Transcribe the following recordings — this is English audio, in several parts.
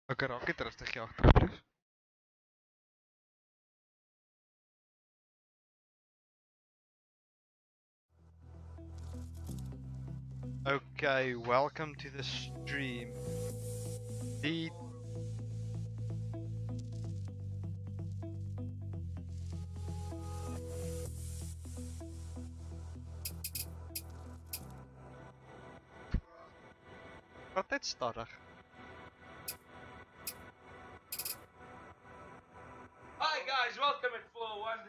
Oké, raak dit rustig hier agter. Okay, welcome to the stream. The Wat dit stadig. Hi guys, welcome at floor 1.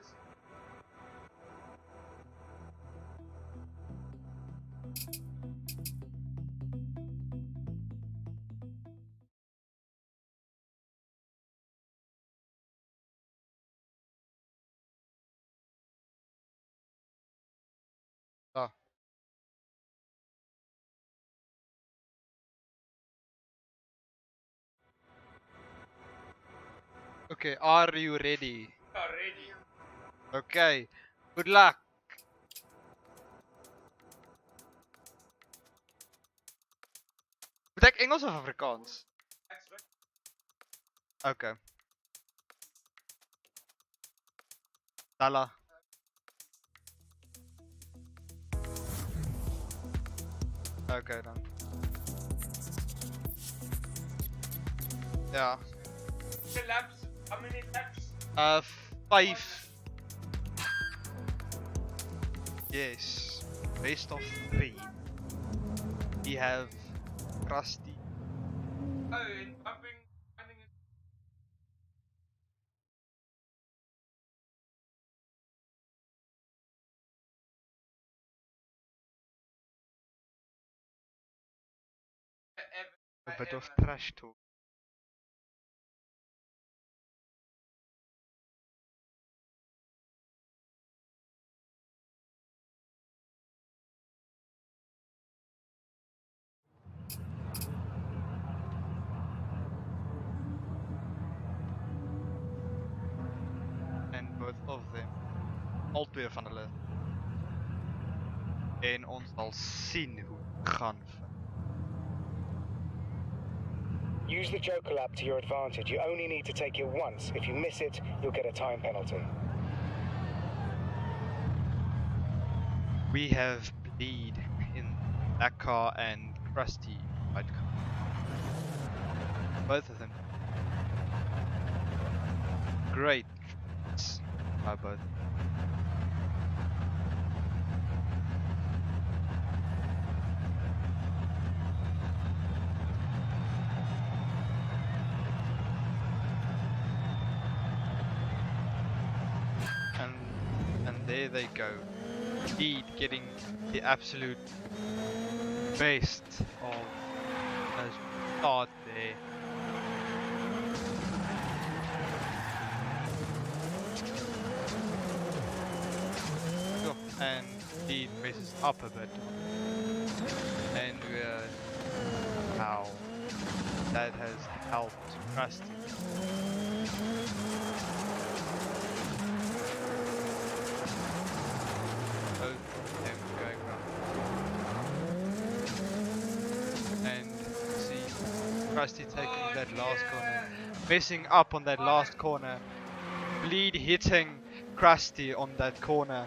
Ah. Okay, are you ready? Already. Okay, good luck. Moet ek Engels of Afrikaans? Okay. Tala. Okay dan. Ja. Laps. How many laps? 5. Yes. Best of 3. We have Crusty. Oh, and bumping, finding it. A bit of trash talk. En both of them. Al twee van hulle. En ons sal sien hoe het gaan. Use the Joker lap to your advantage. You only need to take it once. If you miss it, you'll get a time penalty. We have Bleed in that car and Crusty white car. Both of them. Great. By both. And there they go. Bleed getting the absolute best of a start there. And he messes up a bit, and how that has helped Crusty. Both of them going wrong, and see Crusty taking that last corner, messing up on that last corner, Bleed hitting Crusty on that corner.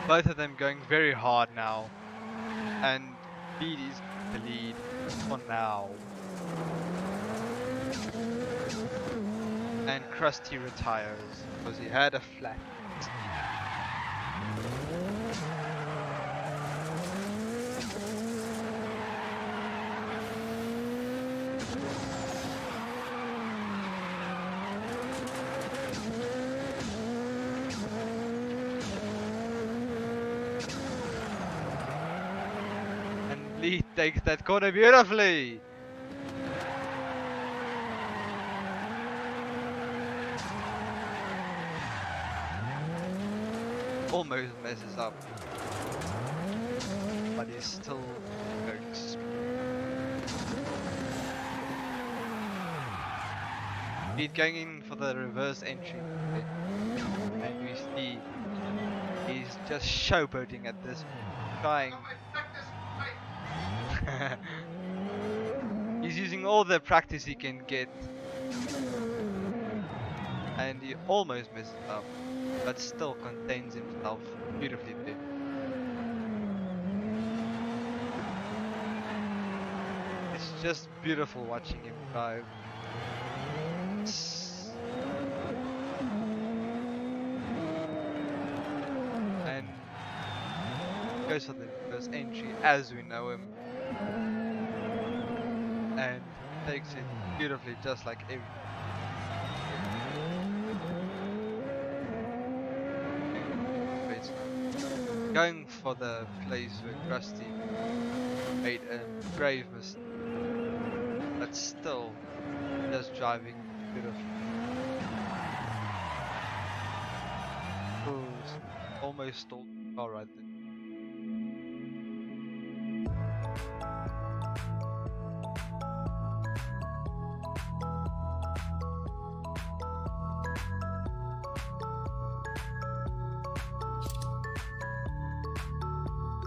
Both of them going very hard now, and Bleed is the lead for now. And Crusty retires because he had a flat. He takes that corner beautifully. Almost messes up, but he's still going to speed. He's going in for the reverse entry, and you see he's just showboating at this, trying. He's using getting all the practice he can get. And he almost messes up, but still contains himself beautifully there. It's just beautiful watching him drive. And goes for the first entry as we know him. And takes it beautifully, just like every. Going for the place where Crusty made a grave mistake, but still just driving beautifully. Oh, almost stalled the car right there.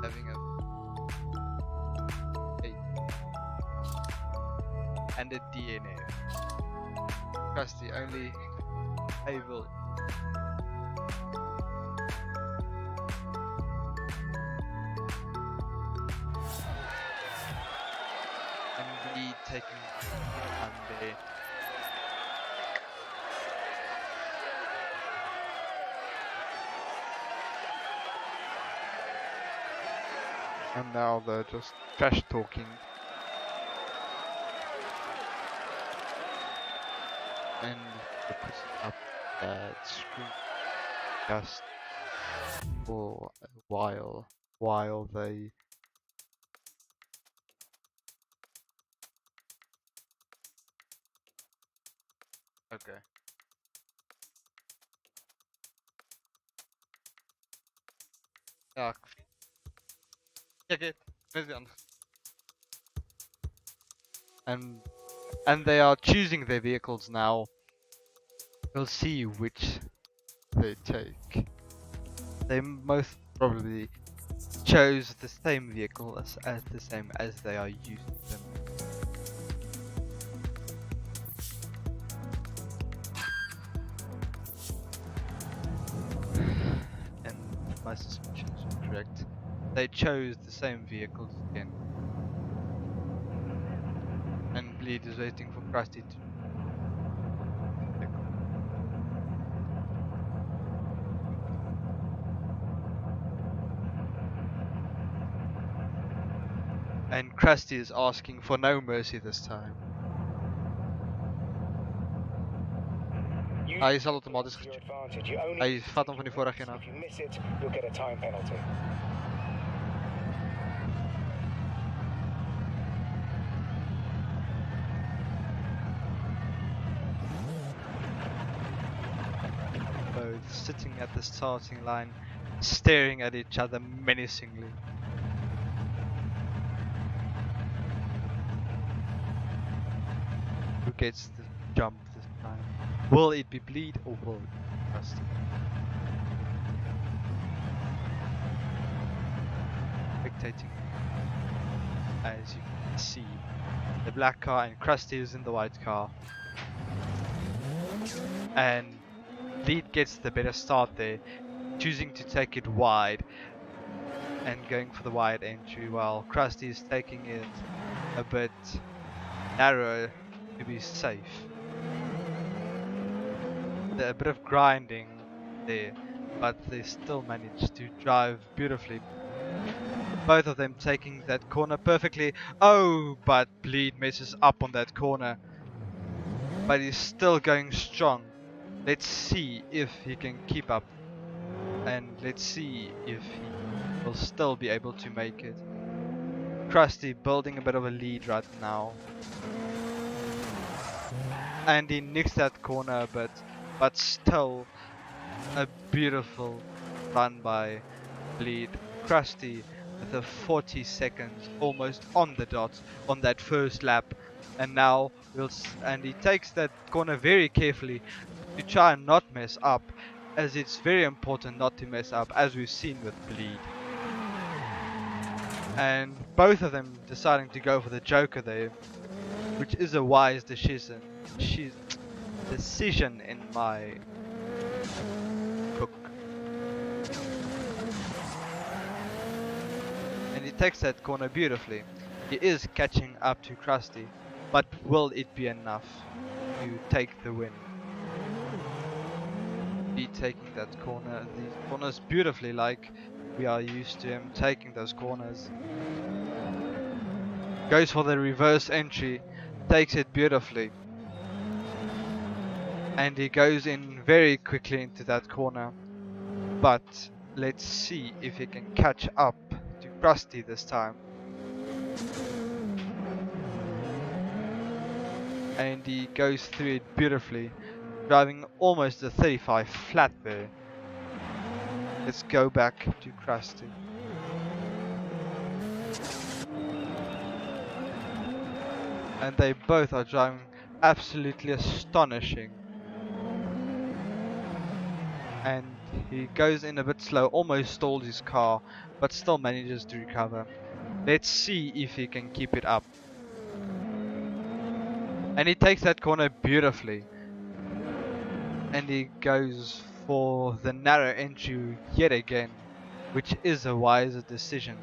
Having a and a DNA. Crusty only able. And be taking time there. And now they're just trash talking. And they put up that screen just for a while they okay. Ja, geht. And they are choosing their vehicles now. We'll see which they take. They most probably chose the same vehicle as the same as they are using them. And my suspicions are correct. They chose the same vehicles again. And Bleed is waiting for Crusty to. And Crusty is asking for no mercy this time. Hij zal automatisch Hij vat hem van die vorige keer af. If you miss it, you'll get a time penalty. Both sitting at the starting line, staring at each other menacingly. Who gets the jump this time? Will it be Bleed or will it be Crusty? Spectating as you can see the black car and Crusty is in the white car. And Bleed gets the better start there, choosing to take it wide and going for the wide entry while Crusty is taking it a bit narrow to be safe. A bit of grinding there, but they still manage to drive beautifully. Both of them taking that corner perfectly. Oh, but Bleed messes up on that corner. But he's still going strong. Let's see if he can keep up. And let's see if he will still be able to make it. Crusty building a bit of a lead right now. And he nicks that corner a bit. But still a beautiful run by Bleed. Crusty with a 40 seconds almost on the dot on that first lap, and now and he takes that corner very carefully to try and not mess up, as it's very important not to mess up, as we've seen with Bleed. And both of them deciding to go for the Joker there, which is a wise decision. Decision in my book. And he takes that corner beautifully. He is catching up to Crusty, but will it be enough to take the win? He taking that corner, these corners beautifully, like we are used to him taking those corners. Goes for the reverse entry, takes it beautifully. And he goes in very quickly into that corner. But let's see if he can catch up to Crusty this time. And he goes through it beautifully, driving almost a 35 flat there. Let's go back to Crusty. And they both are driving absolutely astonishing. And he goes in a bit slow, almost stalls his car, but still manages to recover. Let's see if he can keep it up. And he takes that corner beautifully. And he goes for the narrow entry yet again, which is a wiser decision.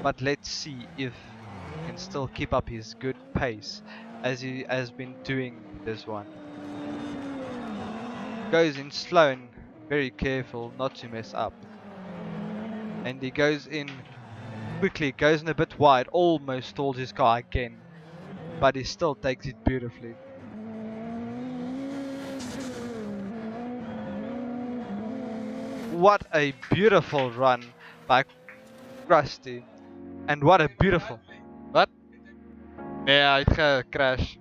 But let's see if he can still keep up his good pace as he has been doing this one. Goes in slow and very careful not to mess up. And he goes in quickly, goes in a bit wide, almost stalls his car again, but he still takes it beautifully. What a beautiful run by Crusty. And what a beautiful... Wat? Nee, hy het gecrash.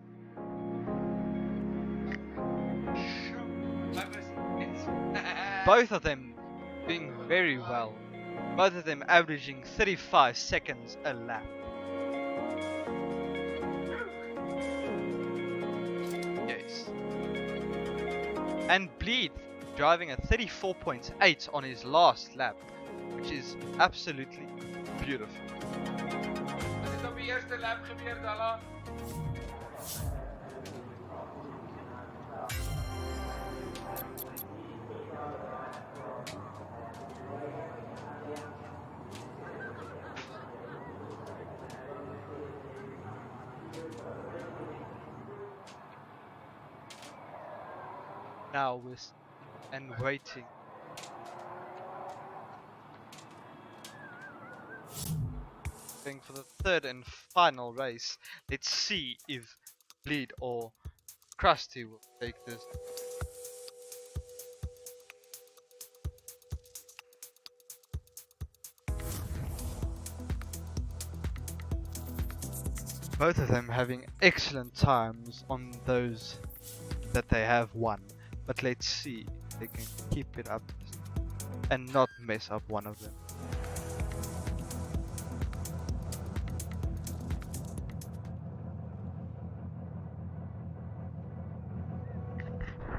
Both of them doing very well. Both of them averaging 35 seconds a lap. Yes. And Bleed driving at 34.8 on his last lap, which is absolutely beautiful. Wat het op die eerste lap gebeur, Dalla? Now we're and waiting. Going for the third and final race. Let's see if Bleed or Crusty will take this. Both of them having excellent times on those that they have won. But let's see if they can keep it up and not mess up one of them.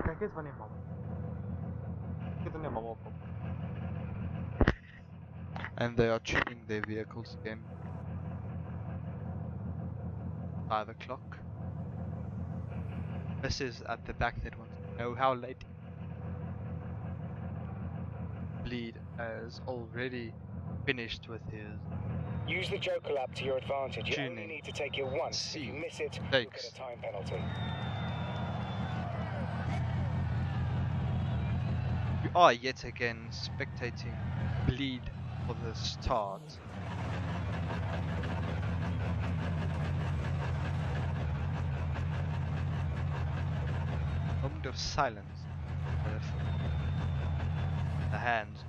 Kijk eens wanneer mama. Get wanneer mama op. And they are tuning their vehicles again. 5 o'clock. This is at the back that wants to know how late. Bleed has already finished with his Use the Joker lap to your advantage. You only tuning. need to take it once. If you miss it, you'll Takes. get a time penalty. We are yet again spectating Bleed for the start. Moment of silence. The hands.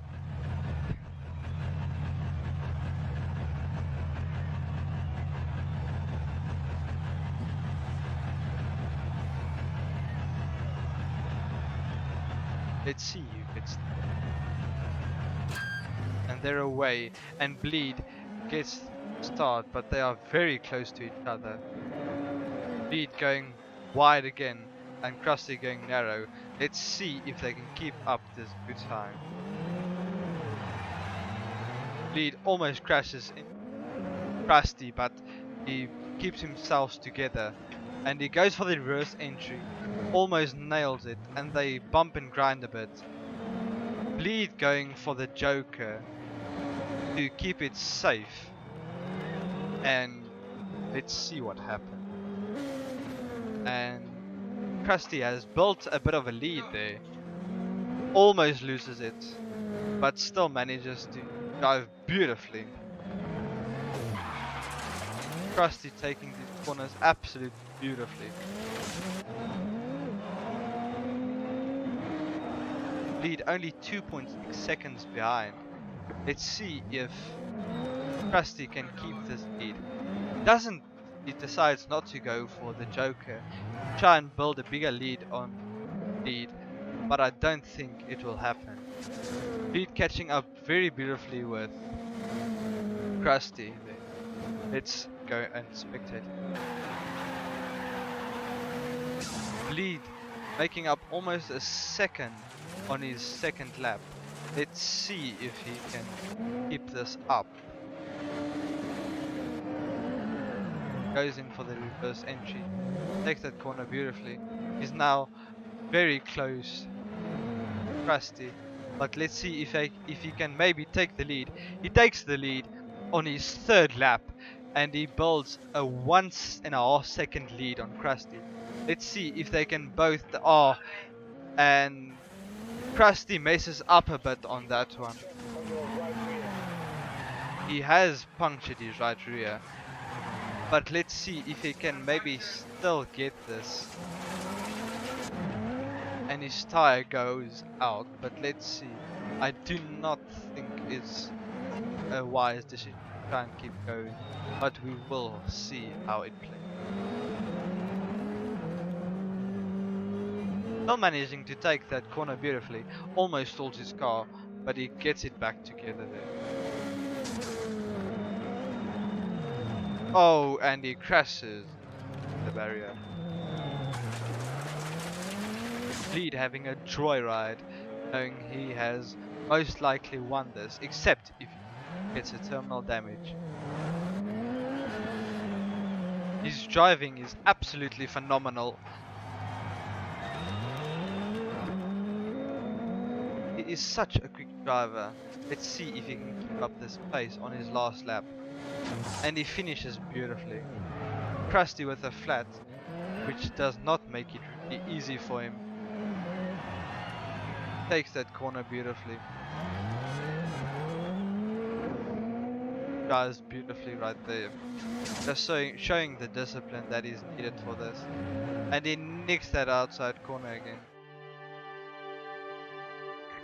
Let's see if it's... And they're away, and Bleed gets start, but they are very close to each other. Bleed going wide again, and Crusty going narrow. Let's see if they can keep up this good time. Bleed almost crashes in Crusty, but he keeps himself together, and he goes for the reverse entry, almost nails it, and they bump and grind a bit. Bleed going for the Joker to keep it safe, and let's see what happens. And Crusty has built a bit of a lead there, almost loses it, but still manages to drive beautifully. Crusty taking these corners absolutely beautifully. Lead only 2.6 seconds behind. Let's see if Crusty can keep this lead. He decides not to go for the Joker, try and build a bigger lead on lead, but I don't think it will happen. Lead catching up very beautifully with Crusty there. Let's go and spectate. Bleed making up almost a second on his second lap. Let's see if he can keep this up. Goes in for the reverse entry, takes that corner beautifully. He's now very close, Crusty, but let's see if he can maybe take the lead. He takes the lead on his third lap, and he builds a 1.5 second lead on Crusty. Let's see if they can both. And Crusty messes up a bit on that one. He has punctured his right rear, but let's see if he can maybe still get this. And his tire goes out, but let's see. I do not think it's a wise decision to try and keep going, but we will see how it plays. Still managing to take that corner beautifully, almost stalls his car, but he gets it back together there. Oh, and he crashes the barrier. Bleed having a joyride, knowing he has most likely won this, except if he gets a terminal damage. His driving is absolutely phenomenal. He is such a quick driver. Let's see if he can keep up this pace on his last lap. And he finishes beautifully. Crusty with a flat, which does not make it really easy for him. Takes that corner beautifully. Drives beautifully right there. Just showing the discipline that is needed for this. And he nicks that outside corner again.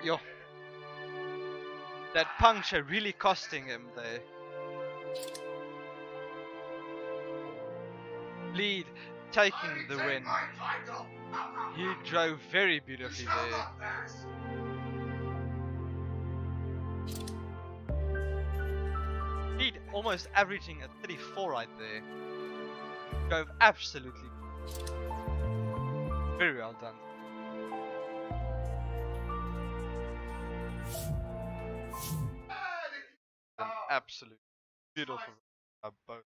Yo. That puncture really costing him there. Lead taking the win. He drove very beautifully there. Lead almost averaging a 34 right there. Drove absolutely very well done. An absolute beautiful boat.